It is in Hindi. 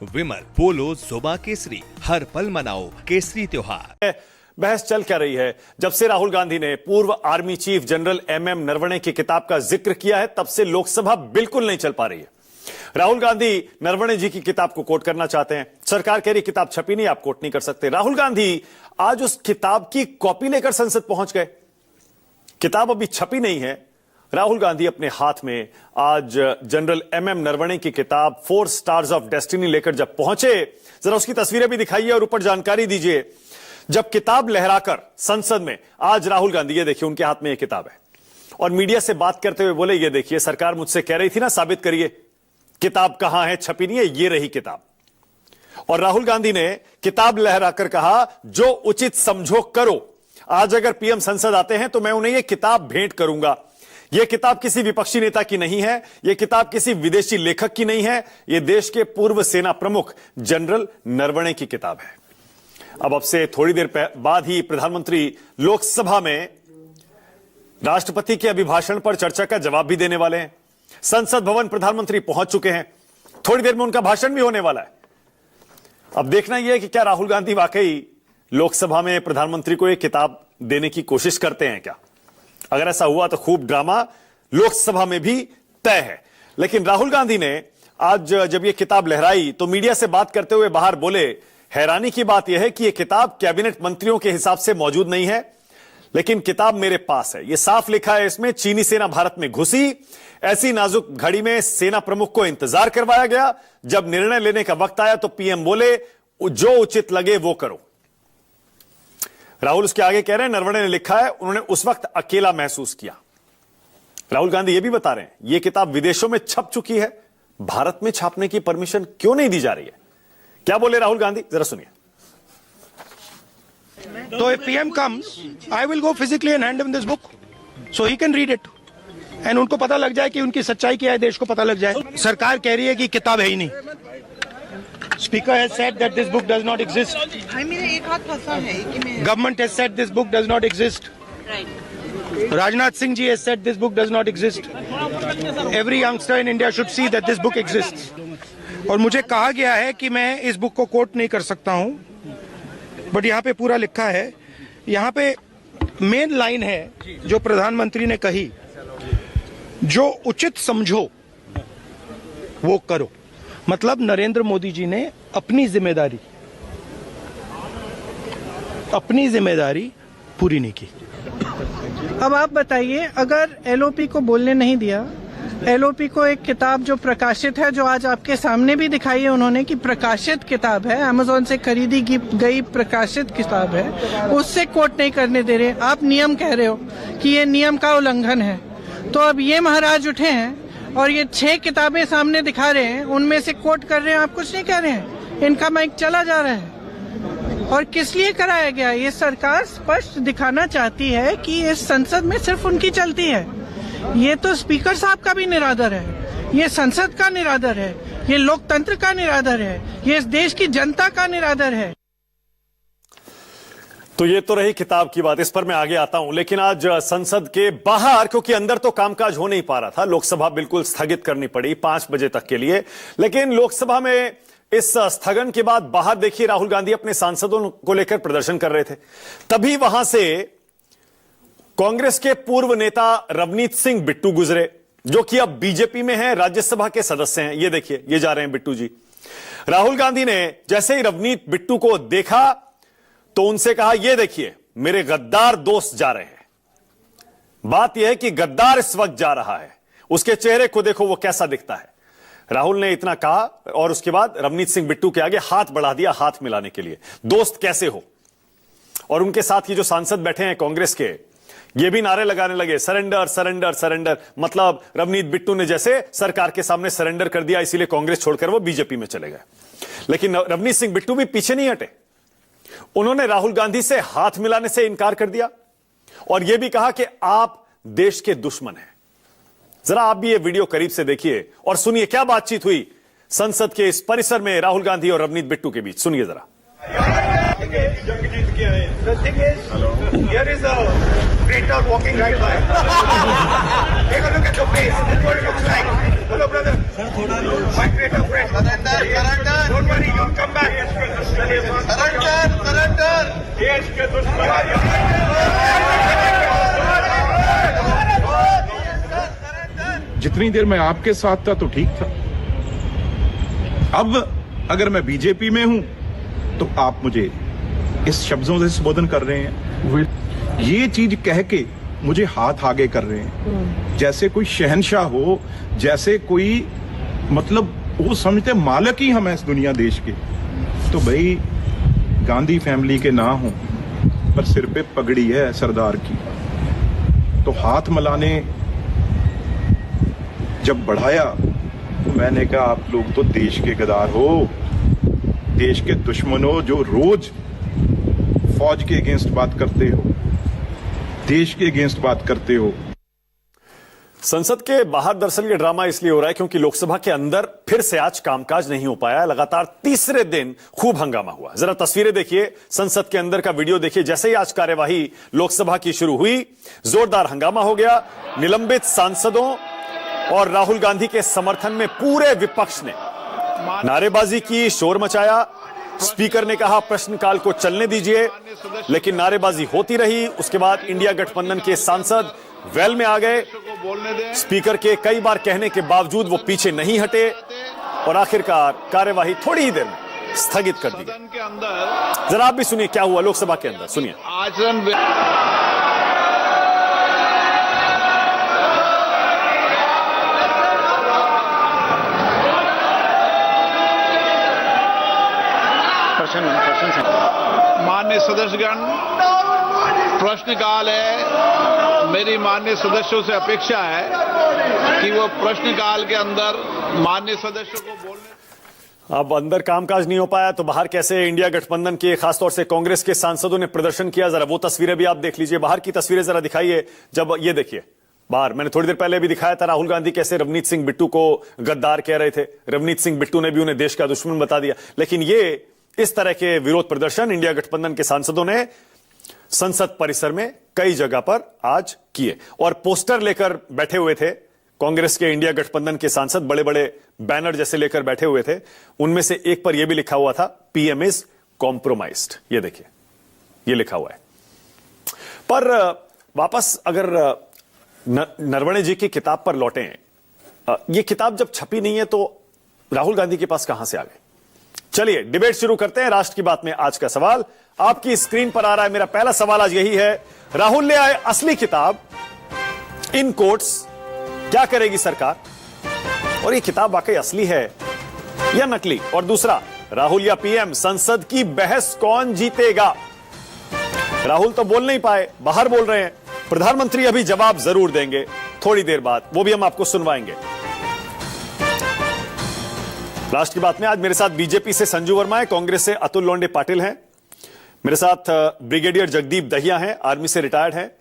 विमल बोलो जुबा केसरी, हर पल मनाओ केसरी त्योहार। बहस चल क्या रही है? जब से राहुल गांधी ने पूर्व army chief general MM Naravane की किताब का जिक्र किया है, तब से लोकसभा बिल्कुल नहीं चल पा रही है। राहुल गांधी नरवणे जी की किताब को कोट करना चाहते हैं। सरकार कह रही किताब छपी नहीं, आप कोट नहीं कर सकते। राहुल गांधी आज उस किताब की कॉपी लेकर संसद पहुंच गए। किताब अभी छपी नहीं है। राहुल गांधी अपने हाथ में आज जनरल एमएम नरवणे की किताब 4 स्टार्स ऑफ डेस्टिनी लेकर जब पहुंचे, जरा उसकी तस्वीरें भी दिखाइए और ऊपर जानकारी दीजिए। जब किताब लहराकर संसद में आज राहुल गांधी, ये देखिए उनके हाथ में ये किताब है, और मीडिया से बात करते हुए बोले, ये देखिए सरकार मुझसे कह रही थी ना, साबित करिए किताब कहां है, छपी नहीं है, ये रही किताब। और राहुल गांधी ने किताब लहराकर कहा, जो उचित समझो करो। आज अगर पीएम संसद आते हैं तो मैं उन्हें यह किताब भेंट करूंगा। यह किताब किसी विपक्षी नेता की नहीं है, यह किताब किसी विदेशी लेखक की नहीं है, यह देश के पूर्व सेना प्रमुख जनरल नरवणे की किताब है। अब से थोड़ी देर बाद ही प्रधानमंत्री लोकसभा में राष्ट्रपति के अभिभाषण पर चर्चा का जवाब भी देने वाले हैं। संसद भवन प्रधानमंत्री पहुंच चुके हैं। थोड़ी देर में उनका भाषण भी होने वाला है। अब देखना यह है कि क्या राहुल गांधी वाकई लोकसभा में प्रधानमंत्री को एक किताब देने की कोशिश करते हैं क्या? अगर ऐसा हुआ तो खूब ड्रामा लोकसभा में भी तय है। लेकिन राहुल गांधी ने आज जब यह किताब लहराई तो मीडिया से बात करते हुए बाहर बोले, हैरानी की बात यह है कि यह किताब कैबिनेट मंत्रियों के हिसाब से मौजूद नहीं है, लेकिन किताब मेरे पास है। यह साफ लिखा है इसमें, चीनी सेना भारत में घुसी, ऐसी नाजुक घड़ी में सेना प्रमुख को इंतजार करवाया गया। जब निर्णय लेने का वक्त आया तो पीएम बोले, जो उचित लगे वो करो। राहुल उसके आगे कह रहे हैं, नरवणे ने लिखा है, उन्होंने उस वक्त अकेला महसूस किया। राहुल गांधी यह भी बता रहे हैं, यह किताब विदेशों में छप चुकी है, भारत में छापने की परमिशन क्यों नहीं दी जा रही है? क्या बोले राहुल गांधी, जरा सुनिए। So if PM comes, I will go physically and hand him this book, so he can read it, and उनको पता लग जाए कि उनकी सच्चाई क्या है, देश को पता लग जाए। सरकार कह रही है कि किताब है ही नहीं। Speaker has said that this book does not exist. मेरा एक हाथ फंसा है कि मैं Government has said this book does not exist. Right. Rajnath Singh ji has said this book does not exist. Every youngster in India should see that this book exists. और मुझे कहा गया है कि मैं इस बुक को कोट नहीं कर सकता हूं, बट यहाँ पे पूरा लिखा है। यहाँ पे मेन लाइन है जो प्रधानमंत्री ने कही, जो उचित समझो वो करो। मतलब नरेंद्र मोदी जी ने अपनी जिम्मेदारी पूरी नहीं की। अब आप बताइए, अगर एलओपी को बोलने नहीं दिया, एलओपी को एक किताब जो प्रकाशित है, जो आज आपके सामने भी दिखाई है उन्होंने कि प्रकाशित किताब है, अमेज़न से खरीदी गई प्रकाशित किताब है, उससे कोट नहीं करने दे रहे। आप नियम कह रहे हो कि ये नियम का उल्लंघन है। तो अब ये महाराज उठे हैं और ये 6 किताबें सामने दिखा रहे हैं, उनमें से कोट कर रहे हैं, आप कुछ नहीं कह रहे हैं। इनका माइक चला जा रहा है। और किस लिए कराया गया? ये सरकार स्पष्ट दिखाना चाहती है कि इस संसद में सिर्फ उनकी चलती है। ये तो स्पीकर साहब का भी निरादर है, ये संसद का निरादर है, ये लोकतंत्र का निरादर है, ये इस देश की जनता का निरादर है। तो ये तो रही किताब की बात, इस पर मैं आगे आता हूं। लेकिन आज संसद के बाहर, क्योंकि अंदर तो कामकाज हो नहीं पा रहा था, लोकसभा बिल्कुल स्थगित करनी पड़ी 5 बजे तक के लिए। लेकिन लोकसभा में इस स्थगन के बाद बाहर देखिए, राहुल गांधी अपने सांसदों को लेकर प्रदर्शन कर रहे थे। तभी वहां से कांग्रेस के पूर्व नेता रवनीत सिंह बिट्टू गुजरे, जो कि अब बीजेपी में हैं, राज्यसभा के सदस्य हैं। ये देखिए, ये जा रहे हैं बिट्टू जी। राहुल गांधी ने जैसे ही रवनीत बिट्टू को देखा तो उनसे कहा, ये देखिए मेरे गद्दार दोस्त जा रहे हैं। बात यह है कि गद्दार इस वक्त जा रहा है, उसके चेहरे को देखो वो कैसा दिखता है। राहुल ने इतना कहा और उसके बाद रवनीत सिंह बिट्टू के आगे हाथ बढ़ा दिया, हाथ मिलाने के लिए, दोस्त कैसे हो। और उनके साथ ये जो सांसद बैठे हैं कांग्रेस के, ये भी नारे लगाने लगे, सरेंडर सरेंडर सरेंडर। मतलब रवनीत बिट्टू ने जैसे सरकार के सामने सरेंडर कर दिया, इसीलिए कांग्रेस छोड़कर वो बीजेपी में चले गए। लेकिन रवनीत सिंह बिट्टू भी पीछे नहीं हटे। उन्होंने राहुल गांधी से हाथ मिलाने से इनकार कर दिया और यह भी कहा कि आप देश के दुश्मन हैं। जरा आप भी ये वीडियो करीब से देखिए और सुनिए क्या बातचीत हुई संसद के इस परिसर में राहुल गांधी और रवनीत बिट्टू के बीच। सुनिए जरा। Walking right by. Take a look at the face. That's what it looks like. Hello, brother. जितनी देर मैं आपके साथ था तो ठीक था। अब अगर मैं बीजेपी में हूं तो आप मुझे इस शब्दों से संबोधन कर रहे हैं, ये चीज कह के मुझे हाथ आगे कर रहे हैं, जैसे कोई शहंशाह हो, जैसे कोई मतलब वो समझते मालिक ही हम हैं इस दुनिया देश के। तो भाई गांधी फैमिली के ना हो पर सिर पे पगड़ी है सरदार की, तो हाथ मिलाने जब बढ़ाया तो मैंने कहा आप लोग तो देश के गद्दार हो, देश के दुश्मनों, जो रोज फौज के अगेंस्ट बात करते हो, देश के अगेंस्ट बात करते हो। संसद के बाहर दरअसल ये ड्रामा इसलिए हो रहा है क्योंकि लोकसभा के अंदर फिर से आज कामकाज नहीं हो पाया। लगातार तीसरे दिन खूब हंगामा हुआ। जरा तस्वीरें देखिए, संसद के अंदर का वीडियो देखिए। जैसे ही आज कार्यवाही लोकसभा की शुरू हुई, जोरदार हंगामा हो गया। निलंबित सांसदों और राहुल गांधी के समर्थन में पूरे विपक्ष ने नारेबाजी की, शोर मचाया। स्पीकर ने कहा प्रश्नकाल को चलने दीजिए, लेकिन नारेबाजी होती रही। उसके बाद इंडिया गठबंधन के सांसद वेल में आ गए। स्पीकर के कई बार कहने के बावजूद वो पीछे नहीं हटे और आखिरकार कार्यवाही थोड़ी ही देर में स्थगित कर दी गई। जरा आप भी सुनिए क्या हुआ लोकसभा के अंदर, सुनिए। आचरण माननीय सदस्यगण, प्रश्नकाल है। मेरी माननीय सदस्यों से अपेक्षा है कि वो प्रश्नकाल के अंदर माननीय सदस्यों को बोलने। अब अंदर कामकाज नहीं हो पाया तो बाहर कैसे इंडिया गठबंधन के, खासतौर से कांग्रेस के सांसदों ने प्रदर्शन किया। जरा वो तस्वीरें भी आप देख लीजिए। बाहर की तस्वीरें जरा दिखाइए। जब ये देखिए बाहर, मैंने थोड़ी देर पहले भी दिखाया था राहुल गांधी कैसे रवनीत सिंह बिट्टू को गद्दार कह रहे थे। रवनीत सिंह बिट्टू ने भी उन्हें देश का दुश्मन बता दिया। लेकिन ये इस तरह के विरोध प्रदर्शन इंडिया गठबंधन के सांसदों ने संसद परिसर में कई जगह पर आज किए और पोस्टर लेकर बैठे हुए थे। कांग्रेस के, इंडिया गठबंधन के सांसद बड़े बड़े बैनर जैसे लेकर बैठे हुए थे। उनमें से एक पर यह भी लिखा हुआ था, पीएम इज कॉम्प्रोमाइज्ड। ये देखिए, ये लिखा हुआ है। पर वापस अगर नरवणे जी की किताब पर लौटें, यह किताब जब छपी नहीं है तो राहुल गांधी के पास कहां से आ गए? चलिए डिबेट शुरू करते हैं। राष्ट्र की बात में आज का सवाल आपकी स्क्रीन पर आ रहा है। मेरा पहला सवाल आज यही है, राहुल ले आए असली किताब, इन कोट्स, क्या करेगी सरकार? और ये किताब वाकई असली है या नकली? और दूसरा, राहुल या पीएम, संसद की बहस कौन जीतेगा? राहुल तो बोल नहीं पाए, बाहर बोल रहे हैं। प्रधानमंत्री अभी जवाब जरूर देंगे थोड़ी देर बाद, वो भी हम आपको सुनवाएंगे। राष्ट्र की बात में आज मेरे साथ बीजेपी से संजू वर्मा है, कांग्रेस से अतुल लोंडे पाटिल हैं, मेरे साथ ब्रिगेडियर जगदीप दहिया हैं, आर्मी से रिटायर्ड हैं,